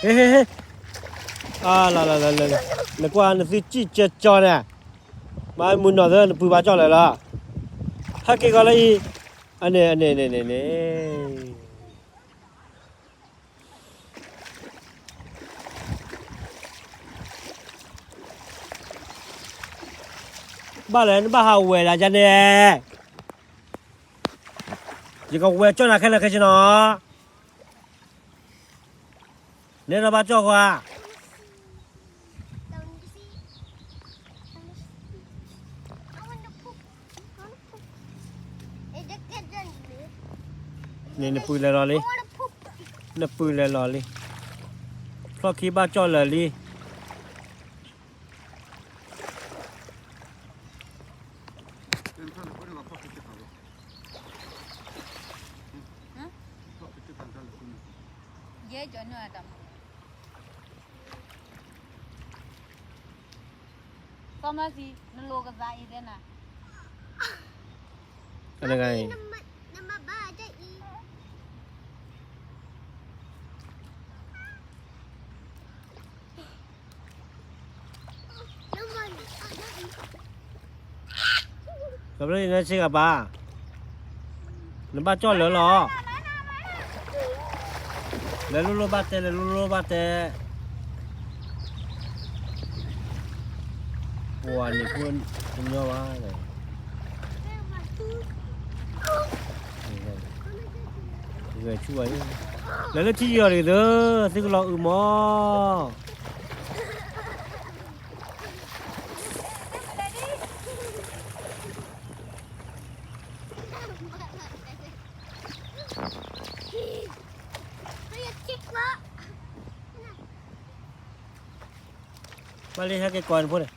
嘿嘿嘿，啊，来，那关那是几只叫呢？买木脑子不把叫来了，还给个了一，呢，把人把好喂了家呢，这个喂叫哪开了开心喏，你那把叫过。นี่ปุยเลยรอเลยนี่ปุยเลยรอเลยเพราะคิดบ้าจ่อเลยลีเยอะจนหน่อยต่ำก็มาสินั่นโลกระจายอีเดน่ะอะไรไงกับเรื่องนั้นใช่กับบ้าน้ำบ้าจ่อเหลือหรอแล้วลูบ้าเตะแล้วลูบ้าเตะว้านี่คุณย่อว่าเลยเงยช่วยแล้วที่อะไรเด้อซึ่งเราหมอมาเลยฮะแกก่อนพูดเลย